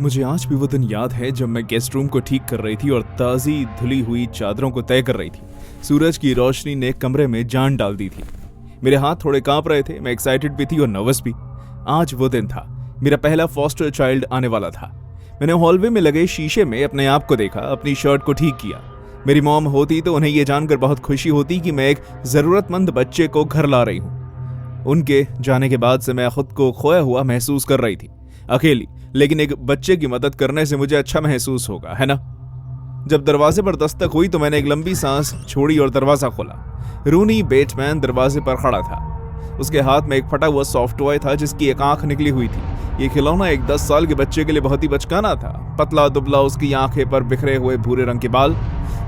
मुझे आज भी वो दिन याद है जब मैं गेस्ट रूम को ठीक कर रही थी और ताज़ी धुली हुई चादरों को तय कर रही थी। सूरज की रोशनी ने कमरे में जान डाल दी थी। मेरे हाथ थोड़े कांप रहे थे, मैं एक्साइटेड भी थी और नर्वस भी। आज वो दिन था, मेरा पहला फॉस्टर चाइल्ड आने वाला था। मैंने हॉलवे में लगे शीशे में अपने आप को देखा, अपनी शर्ट को ठीक किया। मेरी मॉम होती तो उन्हें यह जानकर बहुत खुशी होती कि मैं एक जरूरतमंद बच्चे को घर ला रही हूँ। उनके जाने के बाद से मैं खुद को खोया हुआ महसूस कर रही थी, अकेली, लेकिन एक बच्चे की मदद करने से मुझे अच्छा महसूस होगा, है ना? जब दरवाजे पर दस्तक हुई तो मैंने एक लंबी सांस छोड़ी और दरवाजा खोला। रूनी बेटमैन दरवाजे पर खड़ा था। उसके हाथ में एक फटा हुआ सॉफ्ट टॉय था जिसकी एक आंख निकली हुई थी। ये खिलौना एक 10 साल के बच्चे के लिए बहुत ही बचकाना था। पतला दुबला, उसकी आंखें पर बिखरे हुए भूरे रंग के बाल।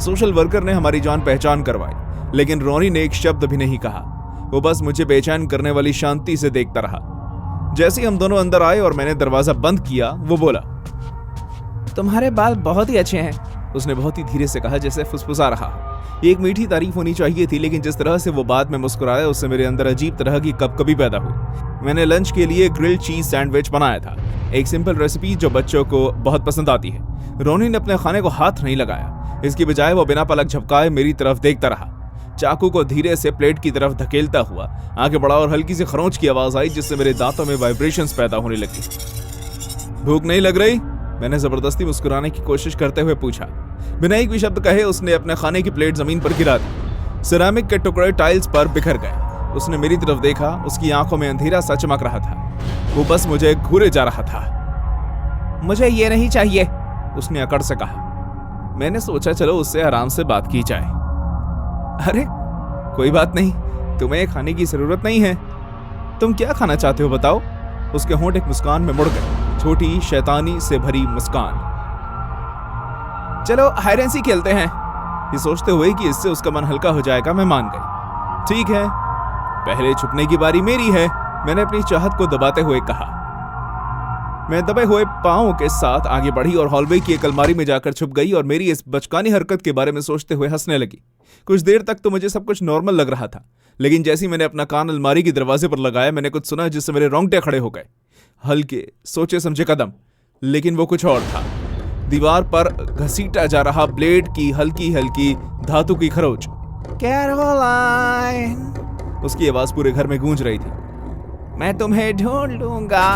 सोशल वर्कर ने हमारी जान पहचान करवाई, लेकिन रोनी ने एक शब्द भी नहीं कहा। वो बस मुझे बेचैन करने वाली शांति से देखता रहा। जैसे ही हम दोनों अंदर आए और मैंने दरवाजा बंद किया, वो बोला, तुम्हारे बाल बहुत ही अच्छे हैं। उसने बहुत ही धीरे से कहा, जैसे फुसफुसा रहा। एक मीठी तारीफ होनी चाहिए थी, लेकिन जिस तरह से वो बात में मुस्कुराया उससे मेरे अंदर अजीब तरह की कभी पैदा हुई। मैंने लंच के लिए ग्रिल्ड चीज सैंडविच बनाया था, एक सिंपल रेसिपी जो बच्चों को बहुत पसंद आती है। रोनी ने अपने खाने को हाथ नहीं लगाया, इसकी बजाय वो बिना पलक झपकाए मेरी तरफ देखता रहा। चाकू को धीरे से प्लेट की तरफ धकेलता हुआ आगे बढ़ा और हल्की सी खरोंच की आवाज आई, जिससे मेरे दांतों में वाइब्रेशंस पैदा होने लगी। भूख नहीं लग रही? मैंने जबरदस्ती मुस्कुराने की कोशिश करते हुए पूछा। बिना एक भी शब्द कहे उसने अपने खाने की प्लेट जमीन पर गिरा दी। सिरामिक के टुकड़े टाइल्स पर बिखर गए। उसने मेरी तरफ देखा, उसकी आंखों में अंधेरा सा चमक रहा था। वो बस मुझे घूरे जा रहा था। मुझे ये नहीं चाहिए, उसने अकड़ से कहा। मैंने सोचा चलो उससे आराम से बात की जाए। अरे कोई बात नहीं, तुम्हें खाने की जरूरत नहीं है। तुम क्या खाना चाहते हो बताओ? उसके होंठ एक मुस्कान में मुड़ गए, छोटी शैतानी से भरी मुस्कान। चलो हाइड एंड सीक खेलते हैं। ये सोचते हुए कि इससे उसका मन हल्का हो जाएगा, मैं मान गई। ठीक है, पहले छुपने की बारी मेरी है, मैंने अपनी चाहत को दबाते हुए कहा। मैं दबे हुए पांवों के साथ आगे बढ़ी और हॉलवे की एक अलमारी में जाकर छुप गई और मेरी इस बचकानी हरकत के बारे में सोचते हुए हंसने लगी। कुछ देर तक तो मुझे सब कुछ नॉर्मल लग रहा था, लेकिन जैसे ही मैंने अपना कान अलमारी के दरवाजे पर लगाया, मैंने कुछ सुना जिससे मेरे रोंगटे खड़े हो गए। हल्के सोचे समझे कदम, लेकिन वो कुछ और था। दीवार पर घसीटा जा रहा ब्लेड की हल्की हल्की धातु की खरोच। कैरोलाइन, उसकी आवाज पूरे घर में गूंज रही थी। मैं तुम्हें ढूंढ लूंगा।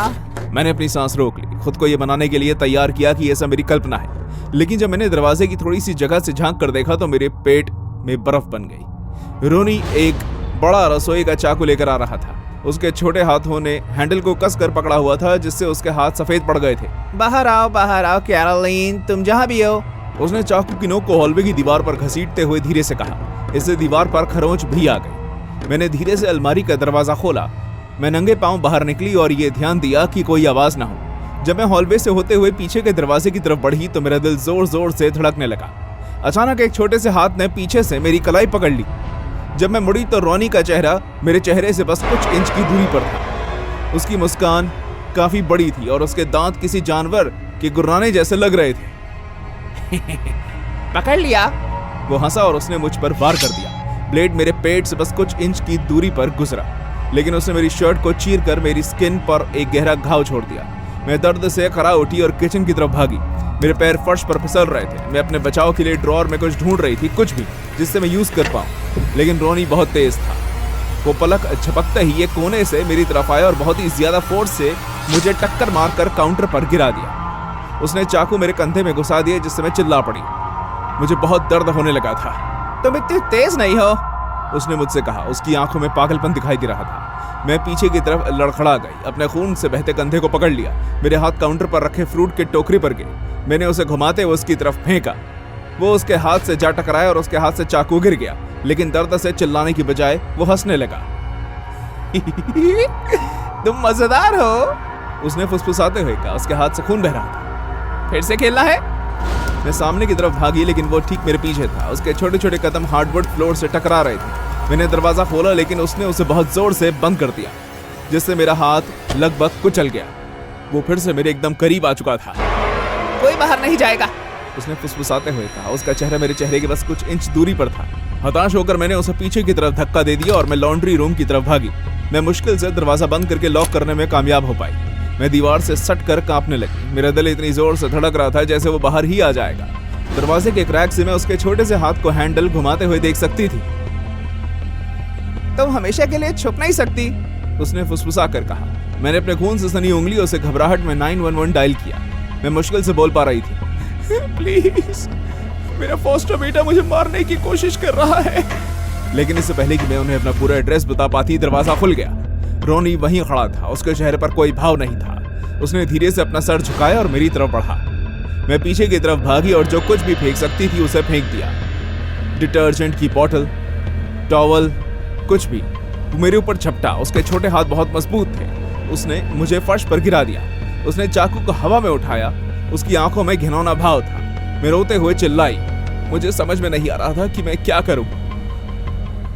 मैंने अपनी सांस रोक ली, खुद को यह बनाने के लिए तैयार किया कि यह सब मेरी कल्पना है। लेकिन जब मैंने दरवाजे की थोड़ी सी जगह से झांक कर देखा तो मेरे पेट में बर्फ बन गई। रोनी एक बड़ा रसोई का चाकू लेकर आ रहा था। उसके छोटे हाथों ने हैंडल को कसकर पकड़ा हुआ था, जिससे उसके हाथ सफेद पड़ गए थे। बाहर आओ कैरोलिन, तुम जहां भी हो। उसने चाकू की नोक को हॉलवे की दीवार पर घसीटते हुए धीरे से कहा। इससे दीवार पर खरोंच भी आ गई। मैंने धीरे से अलमारी का दरवाजा खोला। मैं नंगे पांव बाहर निकली और ये ध्यान दिया कि कोई आवाज ना हो। जब मैं हॉलवे से होते हुए पीछे के दरवाजे की तरफ बढ़ी तो मेरा दिल जोर जोर से धड़कने लगा। अचानक एक छोटे से हाथ ने पीछे से मेरी कलाई पकड़ ली। जब मैं मुड़ी तो रोनी का चेहरा मेरे चेहरे से बस कुछ इंच की दूरी पर था। उसकी मुस्कान काफी बड़ी थी और उसके दांत किसी जानवर के गुर्राने जैसे लग रहे थे। पकड़ लिया, वो हंसा और उसने मुझ पर वार कर दिया। ब्लेड मेरे पेट से बस कुछ इंच की दूरी पर गुजरा, लेकिन उसने मेरी शर्ट को चीरकर मेरी स्किन पर एक गहरा घाव छोड़ दिया। मैं दर्द से खड़ा उठी और किचन की तरफ भागी। मेरे पैर फर्श पर फिसल रहे थे। मैं अपने बचाव के लिए ड्रॉअर में कुछ ढूंढ रही थी, कुछ भी जिससे मैं यूज कर पाऊं, लेकिन रोनी बहुत तेज था। वो पलक झपकते ही एक कोने से मेरी तरफ आया और बहुत ही ज्यादा फोर्स से मुझे टक्कर मारकर काउंटर पर गिरा दिया। उसने चाकू मेरे कंधे में घुसा दिया, जिससे मैं चिल्ला पड़ी। मुझे बहुत दर्द होने लगा था। तुम इतनी तेज नहीं हो, उसने मुझसे कहा। उसकी आंखों में पागलपन दिखाई दे रहा था। मैं पीछे की तरफ लड़खड़ा गई, अपने खून से बहते कंधे को पकड़ लिया। मेरे हाथ काउंटर पर रखे फ्रूट के टोकरी पर गए। मैंने उसे घुमाते हुए उसकी तरफ फेंका। वो उसके हाथ से जा टकराया और उसके हाथ से चाकू गिर गया, लेकिन दर्द से चिल्लाने की बजाय वो हंसने लगा। तुम मजेदार हो, उसने फुसफुसाते हुए कहा। उसके हाथ से खून बह रहा था। फिर से खेलना है? मैं सामने की तरफ भागी, लेकिन वो ठीक मेरे पीछे था। उसके छोटे छोटे कदम हार्डवुड फ्लोर से टकरा रहे थे। मैंने दरवाजा खोला, लेकिन उसने उसे बहुत जोर से बंद कर दिया, जिससे मेरा हाथ लगभग कुचल गया। वो फिर से मेरे एकदम करीब आ चुका था। कोई बाहर नहीं जाएगा, उसने फुसफुसाते हुए कहा। उसका चेहरा मेरे चेहरे के बस कुछ इंच दूरी पर था। हताश होकर मैंने उसे पीछे की तरफ धक्का दे दिया और मैं लॉन्ड्री रूम की तरफ भागी। मैं मुश्किल से दरवाजा बंद करके लॉक करने में कामयाब हो पाई। मैं दीवार से सट कर कांपने लगी। मेरा दिल इतनी जोर से धड़क रहा था जैसे वो बाहर ही आ जाएगा। दरवाजे के क्रैक से मैं उसके छोटे से हाथ को हैंडल घुमाते हुए देख सकती थी। तुम हमेशा के लिए छुप नहीं सकती, उसने फुसफुसा कर कहा। मैंने अपने खून से सनी उंगलियों से घबराहट में 911 डायल किया। मैं मुश्किल से बोल पा रही थी, प्लीज, मेरा फॉस्टर बेटा मुझे मारने की कोशिश कर रहा है। लेकिन इससे पहले कि मैं उन्हें अपना पूरा एड्रेस बता पाती, दरवाजा खुल गया। रोनी वहीं खड़ा था। उसके चेहरे पर कोई भाव नहीं था। उसने धीरे से अपना सर झुकाया और मेरी तरफ बढ़ा। मैं पीछे की तरफ भागी और जो कुछ भी फेंक सकती थी उसे फेंक दिया। डिटर्जेंट की बोतल, टॉवल, कुछ भी। वो मेरे ऊपर झपटा। उसके छोटे हाथ बहुत मजबूत थे। उसने मुझे फर्श पर गिरा दिया। उसने चाकू को हवा में उठाया। उसकी आंखों में घिनौना भाव था। मैं रोते हुए चिल्लाई। मुझे समझ में नहीं आ रहा था कि मैं क्या करूं।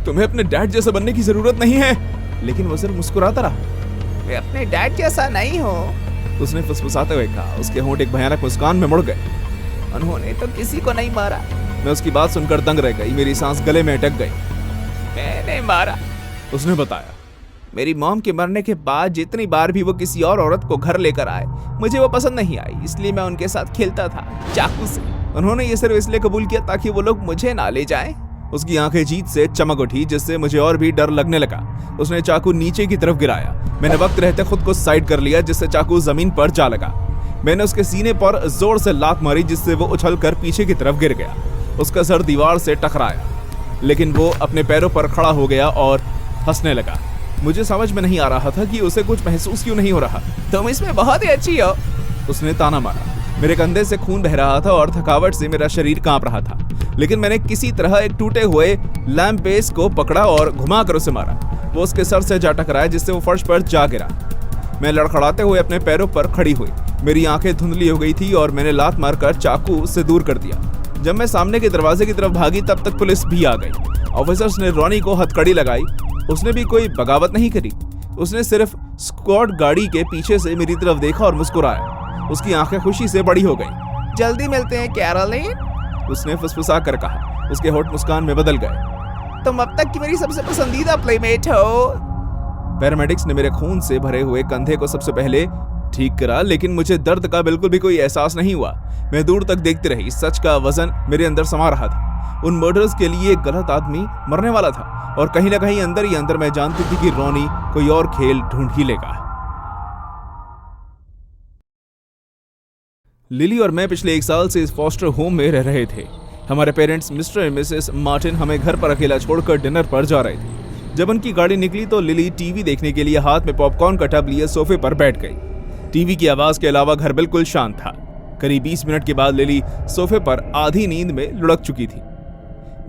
तुम्हें अपने डैड जैसा बनने की जरूरत नहीं है। लेकिन वो सिर्फ मुस्कुराता रहा। मैं अपने डैड जैसा नहीं हूँ, उसने फुसफुसाते हुए कहा। उसके होंठ एक भयानक मुस्कान में मुड़ गए। उन्होंने तो किसी को नहीं मारा। मैं उसकी बात सुनकर दंग रह गई। मेरी सांस गले में अटक गई। मैंने मारा, उसने बताया। मेरी मॉम के मरने के बाद जितनी बार भी वो किसी और औरत को घर लेकर आए, मुझे वो पसंद नहीं आई, इसलिए मैं उनके साथ खेलता था चाकू से। उन्होंने ये सिर्फ इसलिए कबूल किया ताकि वो लोग मुझे ना ले जाएं। उसकी आंखें जीत से चमक उठी, जिससे मुझे और भी डर लगने लगा। उसने चाकू नीचे की तरफ गिराया। मैंने वक्त रहते खुद को साइड कर लिया, जिससे चाकू जमीन पर जा लगा। मैंने उसके सीने पर जोर से लात मारी, जिससे वो उछलकर पीछे की तरफ गिर गया। उसका सर दीवार से टकराया, लेकिन वो अपने पैरों पर खड़ा हो गया और हंसने लगा। मुझे समझ में नहीं आ रहा था कि उसे कुछ महसूस क्यों नहीं हो रहा। तुम इसमें बहुत ही अच्छी हो, उसने ताना मारा। मेरे कंधे से खून बह रहा था और थकावट से मेरा शरीर कांप रहा था। लेकिन मैंने किसी तरह एक टूटे हुए लैंप बेस को पकड़ा और घुमाकर उसे मारा। वो उसके सर से जा टकराया, जिससे वो फर्श पर जा गिरा। मैं लड़खड़ाते हुए अपने पैरों पर खड़ी हुई। मेरी आंखें धुंधली हो गई थी और मैंने लात मारकर चाकू से दूर कर दिया। जब मैं सामने के दरवाजे की तरफ भागी, तब तक पुलिस भी आ गई। ऑफिसर्स ने रोनी को हथकड़ी लगाई। उसने भी कोई बगावत नहीं करी। उसने सिर्फ स्क्वाड गाड़ी के पीछे से मेरी तरफ देखा और मुस्कुराया। उसकी आंखें खुशी से बड़ी हो गई। जल्दी मिलते हैं कैरोलिन, उसने फुसफुसा कर कहा। उसके होठ मुस्कान में बदल गए। तुम अब तक की मेरी सबसे पसंदीदा प्लेमेट हो। पैरामेडिक्स ने मेरे खून से भरे हुए कंधे को सबसे पहले ठीक करा, लेकिन मुझे दर्द का बिल्कुल भी कोई एहसास नहीं हुआ। मैं दूर तक देखती रही। सच का वजन मेरे अंदर समा रहा था। उन मर्डर्स के लिए एक गलत आदमी मरने वाला था और कहीं ना कहीं अंदर ही अंदर मैं जानती थी कि रोनी कोई और खेल ढूंढ ही लेगा। लिली और मैं पिछले 1 साल से इस फॉस्टर होम में रह रहे थे। हमारे parents mister and Mrs Martin हमें घर पर अकेला छोड़कर डिनर पर जा रहे थे। जब उनकी गाड़ी निकली तो लिली टीवी देखने के लिए हाथ में पॉपकॉर्न का टब लिए सोफे पर बैठ गई। टीवी की आवाज के अलावा घर बिल्कुल शांत था। करीब 20 मिनट के बाद लिली सोफे पर आधी नींद में लुढ़क चुकी थी।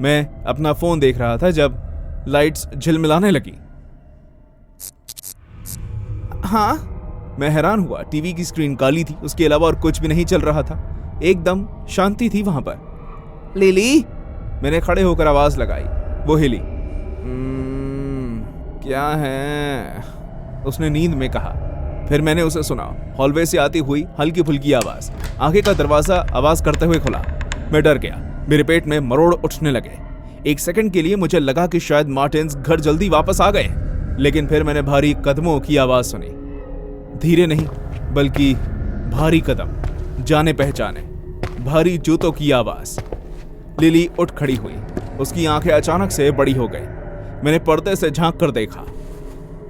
मैं अपना फोन देख रहा था जब लाइट्स झिलमिलाने लगी। हाँ, मैं हैरान हुआ। टीवी की स्क्रीन काली थी, उसके अलावा और कुछ भी नहीं चल रहा था। एकदम शांति थी वहां पर। लिली, मैंने खड़े होकर आवाज लगाई। वो हिली। क्या है? उसने नींद में कहा। फिर मैंने उसे सुना। हॉलवे से आती हुई हल्की फुल्की आवाज। आगे का दरवाजा आवाज करते हुए खुला। मैं डर गया। मेरे पेट में मरोड़ उठने लगे। 1 सेकंड के लिए मुझे लगा कि शायद मार्टिन्स घर जल्दी वापस आ गए, लेकिन फिर मैंने भारी कदमों की आवाज सुनी। धीरे नहीं बल्कि भारी कदम, जाने पहचाने, भारी जूतों की आवाज। लिली उठ खड़ी हुई। उसकी आंखें अचानक से बड़ी हो गई। मैंने पर्दे से झांक कर देखा।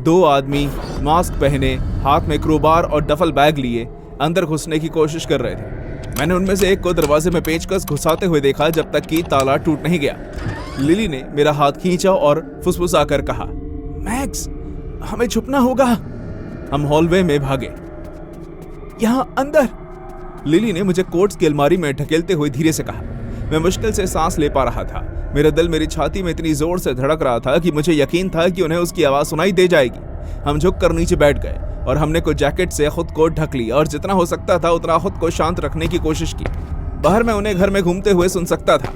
2 आदमी मास्क पहने, हाथ में क्रोबार और डफल बैग लिए अंदर घुसने की कोशिश कर रहे थे। मैंने उनमें से एक को दरवाजे में पेचकस घुसाते हुए देखा जब तक कि ताला टूट नहीं गया। लिली ने मेरा हाथ खींचा और फुसफुसा कर कहा, मैक्स, हमें छुपना होगा। हम हॉलवे में भागे। यहां अंदर, लिली ने मुझे कोट्स की अलमारी में ढकेलते हुए धीरे से कहा। मैं मुश्किल से सांस ले पा रहा था। मेरा दिल मेरी छाती में इतनी जोर से धड़क रहा था कि मुझे यकीन था कि उन्हें उसकी आवाज सुनाई दे जाएगी। हम झुककर नीचे बैठ गए और हमने कुछ जैकेट से खुद को ढक लिया और जितना हो सकता था उतना खुद को शांत रखने की कोशिश की। बाहर मैं उन्हें घर में घूमते हुए सुन सकता था,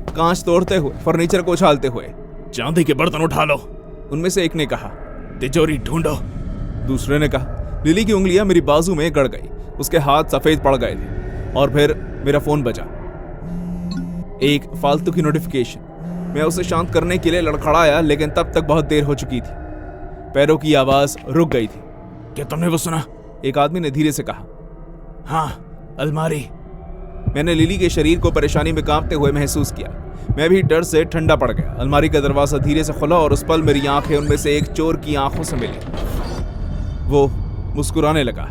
कांच तोड़ते हुए, फर्नीचर को उछालते हुए। चांदी के बर्तन उठा लो, उनमें से एक ने कहा। तिजोरी ढूंढो, दूसरे ने कहा। लिली की उंगलियां मेरी बाजू में गड़ गई। उसके हाथ सफेद पड़ गए थे। और फिर मेरा फोन बजा। एक फालतू की नोटिफिकेशन। मैं उसे शांत करने के लिए लड़खड़ाया, लेकिन तब तक बहुत देर हो चुकी थी। पैरों की आवाज रुक गई थी। क्या तुमने वो सुना? एक आदमी ने धीरे से कहा। हाँ, अलमारी। मैंने लिली के शरीर को परेशानी में कांपते हुए महसूस किया। मैं भी डर से ठंडा पड़ गया। अलमारी का दरवाजा धीरे से खुला और उस पल मेरी आंखें उनमें से एक चोर की आंखों से मिली। वो मुस्कुराने लगा,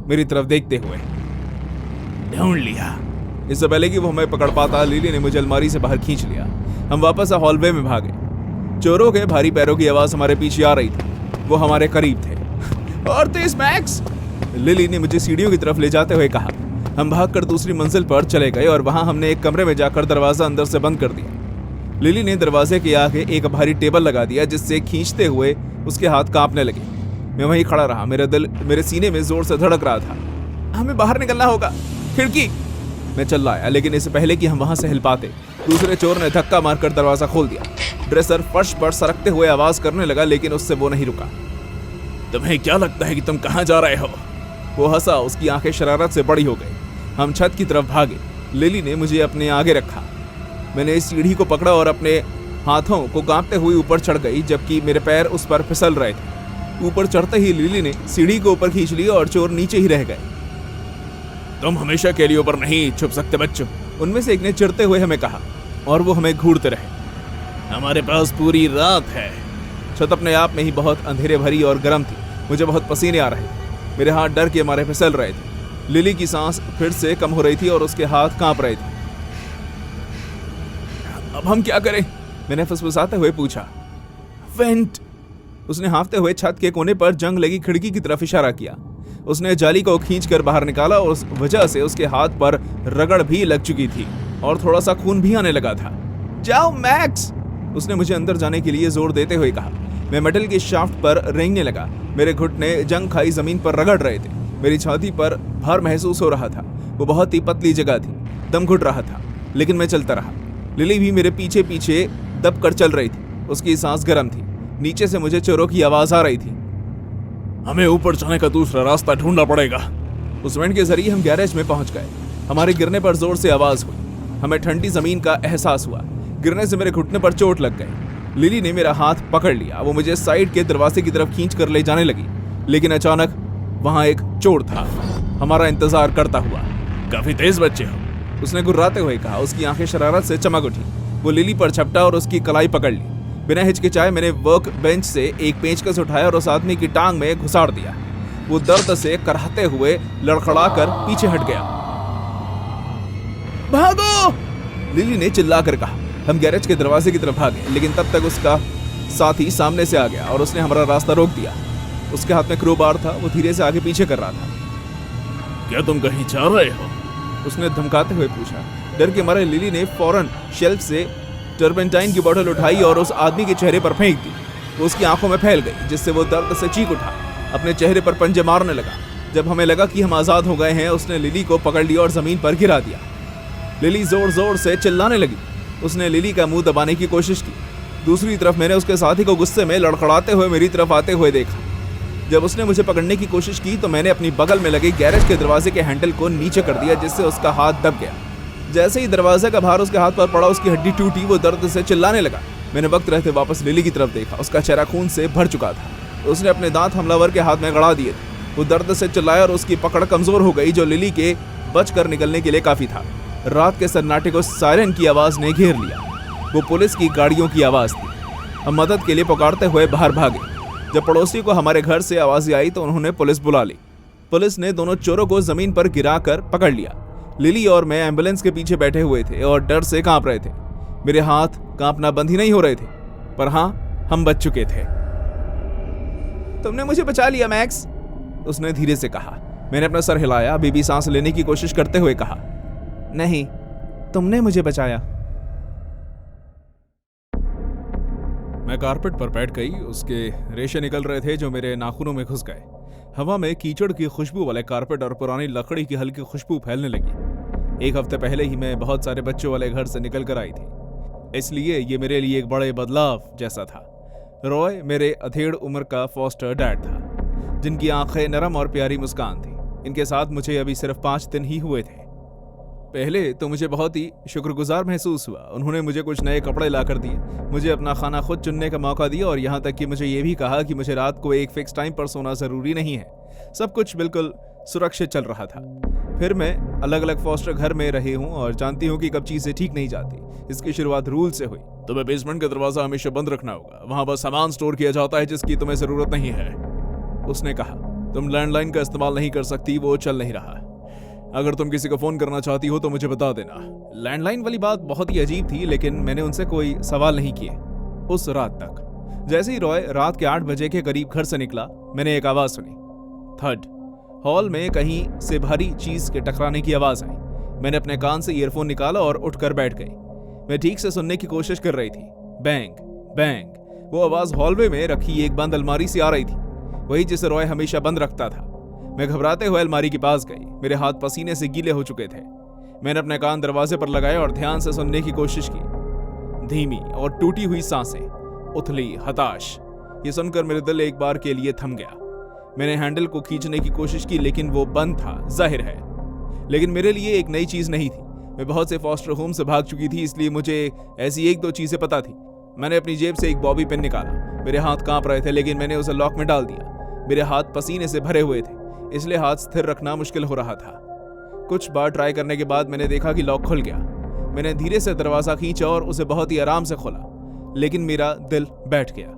मेरी तरफ देखते हुए। ढूंढ लिया। इससे पहले कि वो हमें पकड़ पाता, लिली ने मुझे अलमारी से बाहर खींच लिया। हम वापस हॉलवे में भागे। चोरों के भारी पैरों की आवाज हमारे पीछे आ रही थी। वो हमारे करीब थे। और तेज मैक्स, लिली ने मुझे सीढ़ियों की तरफ ले जाते हुए कहा। हम भागकर दूसरी मंजिल पर चले गए और वहां हमने एक कमरे में जाकर दरवाजा अंदर से बंद कर दिया। लिली ने दरवाजे के आगे एक भारी टेबल लगा दिया, जिससे खींचते हुए उसके हाथ कांपने लगे। मैं वहीं खड़ा रहा। मेरा दिल मेरे सीने में जोर से धड़क रहा था। हमें बाहर निकलना होगा, खिड़की। मैं चिल्लाया, लेकिन इससे पहले कि हम वहां से हिल पाते, दूसरे चोर ने धक्का मारकर दरवाजा खोल दिया। ड्रेसर फर्श पर सरकते हुए आवाज करने लगा, लेकिन उससे वो नहीं रुका। तुम्हें क्या लगता है कि तुम कहां जा रहे हो? वो हंसा, उसकी आंखें शरारत से बड़ी हो गई। हम छत की तरफ भागे। लिली ने मुझे अपने आगे रखा। मैंने इस सीढ़ी को पकड़ा और अपने हाथों को कांपते हुए ऊपर चढ़ गई, जबकि मेरे पैर उस पर फिसल रहे थे। ऊपर चढ़ते ही लिली ने सीढ़ी को ऊपर खींच ली और चोर नीचे ही रह गए। तुम हमेशा के लिए ऊपर नहीं छुप सकते बच्चों, उनमें से एक ने चिढ़ते हुए हमें कहा, और वो हमें घूरते रहे। हमारे पास पूरी रात है। छत अपने आप में ही बहुत अंधेरे भरी और गर्म थी। मुझे बहुत पसीने आ रहे थे। मेरे हाथ डर के मारे फिसल रहे थे। लिली की सांस फिर से कम हो रही थी और उसके हाथ कांप रहे थे। अब हम क्या करें? मैंने फुसफुसाते हुए पूछा। वेंट। उसने हाँफते हुए छत के कोने पर जंग लगी खिड़की की तरफ इशारा किया। उसने जाली को खींचकर बाहर निकाला और उस वजह से उसके हाथ पर रगड़ भी लग चुकी थी और थोड़ा सा खून भी आने लगा था। जाओ मैक्स, उसने मुझे अंदर जाने के लिए जोर देते हुए कहा। मैं मेटल के शाफ्ट पर रेंगने लगा। मेरे घुटने जंग खाई जमीन पर रगड़ रहे थे। मेरी छाती पर भार महसूस हो रहा था। वो बहुत ही पतली जगह थी। दम घुट रहा था, लेकिन मैं चलता रहा। लिली भी मेरे पीछे पीछे दब कर चल रही थी। उसकी सांस गर्म थी। नीचे से मुझे चोरों की आवाज आ रही थी। हमें ऊपर जाने का दूसरा रास्ता ढूंढना पड़ेगा। उस वेंट के जरिए हम गैरेज में पहुंच गए। हमारे गिरने पर जोर से आवाज हुई। हमें ठंडी जमीन का एहसास हुआ। गिरने से मेरे घुटने पर चोट लग गई। लिली ने मेरा हाथ पकड़ लिया। वो मुझे साइड के दरवाजे की तरफ खींच कर ले जाने लगी, लेकिन अचानक वहां एक चोर था, हमारा इंतजार करता हुआ। काफी तेज बच्चे हो, उसने गुर्राते हुए कहा। उसकी आंखें शरारत से चमक उठी। वो लिली पर झपटा और उसकी कलाई पकड़ ली। बिना हिचकिचाए मैंने वर्क बेंच से एक पेंचकस उठाया और उस आदमी की टांग में घुसाड़ दिया। वो दर्द से कराहते हुए लड़खड़ाकर पीछे हट गया। भागो, लिली ने चिल्लाकर कहा। हम गैरेज के दरवाजे की तरफ भागे, लेकिन तब तक उसका साथी सामने से आ गया और उसने हमारा रास्ता रोक दिया। उसके हाथ में क्रोबार था। वो धीरे से आगे पीछे कर रहा था। क्या तुम कहीं जा रहे हो? उसने धमकाते हुए पूछा। डर के मारे लिली ने फौरन शेल्फ से टर्पेंटाइन की बोतल उठाई और उस आदमी के चेहरे पर फेंक दी। वो उसकी आंखों में फैल गई, जिससे वो दर्द से चीख उठा। अपने चेहरे पर पंजे मारने लगा। जब हमें लगा कि हम आजाद हो गए हैं, उसने लिली को पकड़ लिया और जमीन पर गिरा दिया। लिली जोर जोर से चिल्लाने लगी। उसने लिली का मुंह दबाने की कोशिश की। दूसरी तरफ मैंने उसके साथी को गुस्से में लड़खड़ाते हुए मेरी तरफ आते हुए देखा। जब उसने मुझे पकड़ने की कोशिश की तो मैंने अपनी बगल में लगे गैरेज के दरवाजे के हैंडल को नीचे कर दिया, जिससे उसका हाथ दब गया। जैसे ही दरवाजे का भार उसके हाथ पर पड़ा, उसकी हड्डी टूटी। वो दर्द से चिल्लाने लगा। मैंने वक्त रहते वापस लिली की तरफ देखा। उसका चेहरा खून से भर चुका था। उसने अपने दांत हमलावर के हाथ में गड़ा दिए थे। वो दर्द से चिल्लाया और उसकी पकड़ कमजोर हो गई, जो लिली के बचकर निकलने के लिए काफी था। रात के सन्नाटे को सायरन की आवाज ने घेर लिया। वो पुलिस की गाड़ियों की आवाज थी। हम मदद के लिए पुकारते हुए बाहर भागे। जब पड़ोसी को हमारे घर से आवाज आई तो उन्होंने पुलिस बुला ली। पुलिस ने दोनों चोरों को जमीन पर गिराकर पकड़ लिया। लिली और मैं एम्बुलेंस के पीछे बैठे हुए थे और डर से कांप रहे थे। मेरे हाथ कांपना बंद ही नहीं हो रहे थे, पर हाँ, हम बच चुके थे। तुमने मुझे बचा लिया मैक्स, उसने धीरे से कहा। मैंने अपना सर हिलाया, अभी भी सांस लेने की कोशिश करते हुए कहा, नहीं, तुमने मुझे बचाया। मैं कारपेट पर बैठ गई। उसके रेशे निकल रहे थे जो मेरे नाखूनों में घुस गए। हवा में कीचड़ की खुशबू वाले कारपेट और पुरानी लकड़ी की हल्की खुशबू फैलने लगी। एक हफ्ते पहले ही मैं बहुत सारे बच्चों वाले घर से निकल कर आई थी, इसलिए ये मेरे लिए एक बड़े बदलाव जैसा था। रॉय मेरे अधेड़ उम्र का फॉस्टर डैड था, जिनकी आंखें नरम और प्यारी मुस्कान थी। इनके साथ मुझे अभी सिर्फ 5 दिन ही हुए थे। पहले तो मुझे बहुत ही शुक्रगुजार महसूस हुआ। उन्होंने मुझे कुछ नए कपड़े ला कर दिए, मुझे अपना खाना खुद चुनने का मौका दिया और यहाँ तक कि मुझे ये भी कहा कि मुझे रात को एक फिक्स टाइम पर सोना ज़रूरी नहीं है। सब कुछ बिल्कुल सुरक्षित चल रहा था। फिर मैं अलग अलग फॉस्टर घर में रही हूँ और जानती हूँ कि कब चीज़ें ठीक नहीं जाती। इसकी शुरुआत रूल से हुई। तुम्हें बेसमेंट का दरवाज़ा हमेशा बंद रखना होगा, वहाँ बस सामान स्टोर किया जाता है जिसकी तुम्हें ज़रूरत नहीं है। उसने कहा, तुम लैंडलाइन का इस्तेमाल नहीं कर सकती, वो चल नहीं रहा। अगर तुम किसी को फोन करना चाहती हो तो मुझे बता देना। लैंडलाइन वाली बात बहुत ही अजीब थी, लेकिन मैंने उनसे कोई सवाल नहीं किए उस रात तक। जैसे ही रॉय रात के 8 बजे के करीब घर से निकला, मैंने एक आवाज सुनी। थर्ड हॉल में कहीं से भारी चीज के टकराने की आवाज आई। मैंने अपने कान से ईयरफोन निकाला और उठकर बैठ गई। मैं ठीक से सुनने की कोशिश कर रही थी। बैंग बैंग, वो आवाज हॉलवे में रखी एक बंद अलमारी से आ रही थी, वही जिसे रॉय हमेशा बंद रखता था। मैं घबराते हुए अलमारी के पास गई। मेरे हाथ पसीने से गीले हो चुके थे। मैंने अपने कान दरवाजे पर लगाए और ध्यान से सुनने की कोशिश की। धीमी और टूटी हुई सांसें, उथली, हताश। ये सुनकर मेरे दिल एक बार के लिए थम गया। मैंने हैंडल को खींचने की कोशिश की, लेकिन वो बंद था, जाहिर है। लेकिन मेरे लिए एक नई चीज नहीं थी। मैं बहुत से फॉस्टर होम से भाग चुकी थी, इसलिए मुझे ऐसी 1-2 चीजें पता थी। मैंने अपनी जेब से एक बॉबी पिन निकाला। मेरे हाथ कांप रहे थे, लेकिन मैंने उसे लॉक में डाल दिया। मेरे हाथ पसीने से भरे हुए थे, इसलिए हाथ स्थिर रखना मुश्किल हो रहा था। कुछ बार ट्राई करने के बाद मैंने देखा कि लॉक खुल गया। मैंने धीरे से दरवाजा खींचा और उसे बहुत ही आराम से खोला, लेकिन मेरा दिल बैठ गया।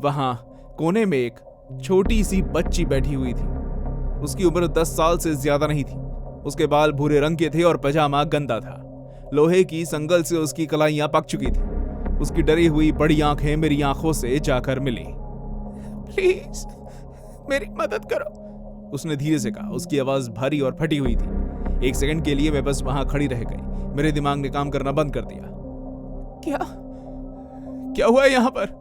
वहां कोने में एक छोटी सी बच्ची बैठी हुई थी। उसकी उम्र 10 साल से ज्यादा नहीं थी। उसके बाल भूरे रंग के थे और पजामा गंदा था। लोहे की संगल से उसकी कलाइयां पक चुकी थी। उसकी डरी हुई बड़ी आंखें मेरी आंखों से जाकर मिली। प्लीज मेरी मदद करो, उसने धीरे से कहा। उसकी आवाज भारी और फटी हुई थी। 1 सेकंड के लिए मैं बस वहां खड़ी रह गई। मेरे दिमाग ने काम करना बंद कर दिया। क्या हुआ है यहाँ पर?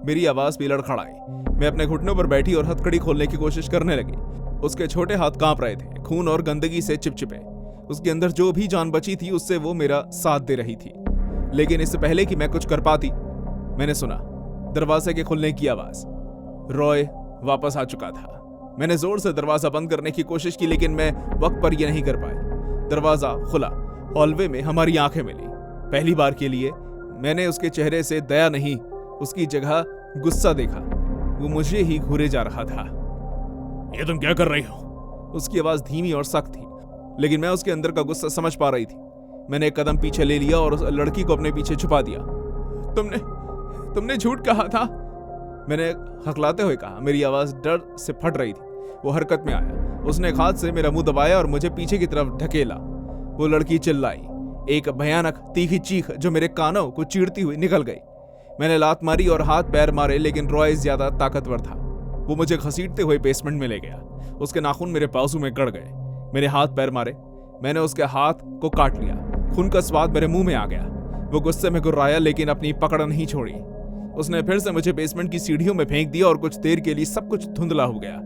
मेरी आवाज भी लड़खड़ाई। मैं अपने घुटनों पर बैठी और हथकड़ी खोलने की कोशिश करने लगी। उसके छोटे हाथ कांप रहे थे, खून और गंदगी से चिपचिपे। उसके अंदर जो भी जान बची थी उससे वो मेरा साथ दे रही थी। लेकिन इससे पहले कि मैं कुछ कर पाती, मैंने सुना दरवाजे के खुलने की आवाज। रॉय वापस आ चुका था। मैंने जोर से दरवाजा बंद करने की कोशिश की, लेकिन मैं वक्त पर यह नहीं कर पाई। दरवाजा खुला। हॉलवे में हमारी आंखें मिली। पहली बार के लिए मैंने उसके चेहरे से दया नहीं, उसकी जगह गुस्सा देखा। वो मुझे ही घूरे जा रहा था। ये तुम क्या कर रही हो? उसकी आवाज धीमी और सख्त थी, लेकिन मैं उसके अंदर का गुस्सा समझ पा रही थी। मैंने एक कदम पीछे ले लिया और उस लड़की को अपने पीछे छुपा दिया। तुमने झूठ कहा था, मैंने हकलाते हुए कहा। मेरी आवाज डर से फट रही थी। वो हरकत में आया। उसने एक हाथ से मेरा मुंह दबाया और मुझे पीछे की तरफ ढकेला। वो लड़की चिल्लाई, एक भयानक तीखी चीख जो मेरे कानों को चीरती हुई निकल गई। मैंने लात मारी और हाथ पैर मारे, लेकिन रॉय ज्यादा ताकतवर था। वो मुझे घसीटते हुए बेसमेंट में ले गया। उसके नाखून मेरे बाजू में गड़ गए। मेरे हाथ पैर मारे। मैंने उसके हाथ को काट लिया। खून का स्वाद मेरे मुंह में आ गया। वो गुस्से में गुर्राया, लेकिन अपनी पकड़ नहीं छोड़ी। उसने फिर से मुझे बेसमेंट की सीढ़ियों में फेंक दिया और कुछ देर के लिए सब कुछ धुंधला हो गया।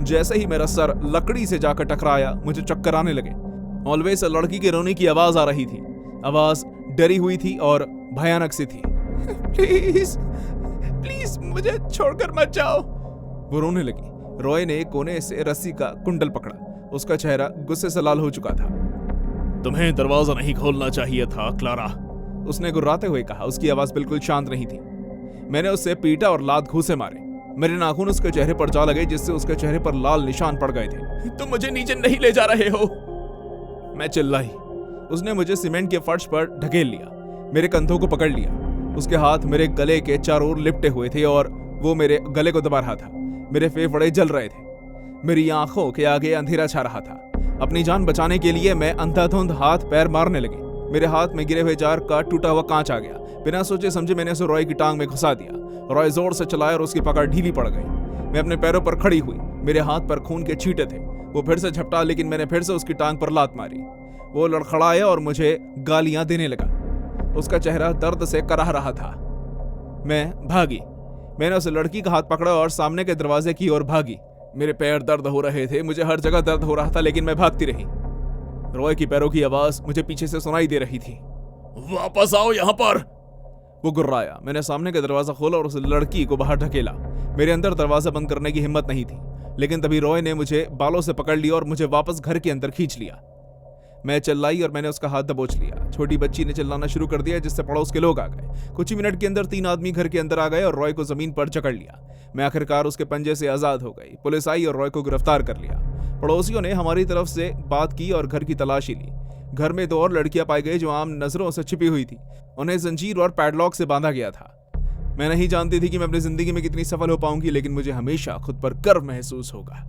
जैसे ही मेरा सर लकड़ी से जाकर टकराया, मुझे चक्कर आने लगे। हॉलवे से लड़की के रोने की आवाज आ रही थी। आवाज डरी हुई थी और भयानक सी थी। प्लीज मुझे छोड़कर मत जाओ। वो रोने लगी। रॉय ने कोने से रस्सी का कुंडल पकड़ा। उसका चेहरा गुस्से से लाल हो चुका था। तुम्हें दरवाजा नहीं खोलना चाहिए था, क्लारा, उसने गुर्राते हुए कहा। उसकी आवाज बिल्कुल शांत नहीं थी। मैंने उससे पीटा और लात घूंसे मारे। मेरे नाखून उसके चेहरे पर जा लगे, जिससे उसके चेहरे पर लाल निशान पड़ गए थे। तुम मुझे नीचे नहीं ले जा रहे हो, मैं चिल्लाई। उसने मुझे सीमेंट के फर्श पर ढकेल लिया, मेरे कंधों को पकड़ लिया। उसके हाथ मेरे गले के चारों ओर लिपटे हुए थे और वो मेरे गले को दबा रहा था। मेरे फेफड़े जल रहे थे। मेरी आंखों के आगे अंधेरा छा रहा था। अपनी जान बचाने के लिए मैं अंधाधुंध हाथ पैर मारने लगी। मेरे हाथ में गिरे हुए जार का टूटा हुआ कांच आ गया। बिना सोचे समझे मैंने उसे रॉय की टांग में घुसा दिया। रॉय जोर से चलाया और उसकी पकड़ ढीली पड़ गई। मैं अपने पैरों पर खड़ी हुई। मेरे हाथ पर खून के छींटे थे। वो फिर से झपटा, लेकिन मैंने फिर से उसकी टांग पर लात मारी। वो लड़खड़ाया और मुझे गालियां देने लगा। उसका चेहरा दर्द से कराह रहा था। मैं भागी। मैंने उस लड़की का हाथ पकड़ा और सामने के दरवाजे की ओर भागी। मेरे पैर दर्द हो रहे थे, मुझे हर जगह दर्द हो रहा था, लेकिन मैं भागती रही। रॉय की पैरों की आवाज मुझे पीछे से सुनाई दे रही थी। वापस आओ यहाँ पर, वो गुर्राया। मैंने सामने का दरवाजा खोला और उस लड़की को बाहर ढकेला। मेरे अंदर दरवाजा बंद करने की हिम्मत नहीं थी, लेकिन तभी रॉय ने मुझे बालों से पकड़ लिया और मुझे वापस घर के अंदर खींच लिया। मैं चिल्लाई और मैंने उसका हाथ दबोच लिया। छोटी बच्ची ने चिल्लाना शुरू कर दिया, जिससे पड़ोस के लोग आ गए। कुछ ही मिनट के अंदर 3 आदमी घर के अंदर आ गए और रॉय को जमीन पर जकड़ लिया। मैं आखिरकार उसके पंजे से आजाद हो गई। पुलिस आई और रॉय को गिरफ्तार कर लिया। पड़ोसियों ने हमारी तरफ से बात की और घर की तलाशी ली। घर में 2 और लड़कियां पाई गई जो आम नजरों से छिपी हुई थी। उन्हें जंजीर और पैडलॉक से बांधा गया था। मैं नहीं जानती थी कि मैं अपनी जिंदगी में कितनी सफल हो पाऊंगी, लेकिन मुझे हमेशा खुद पर गर्व महसूस होगा।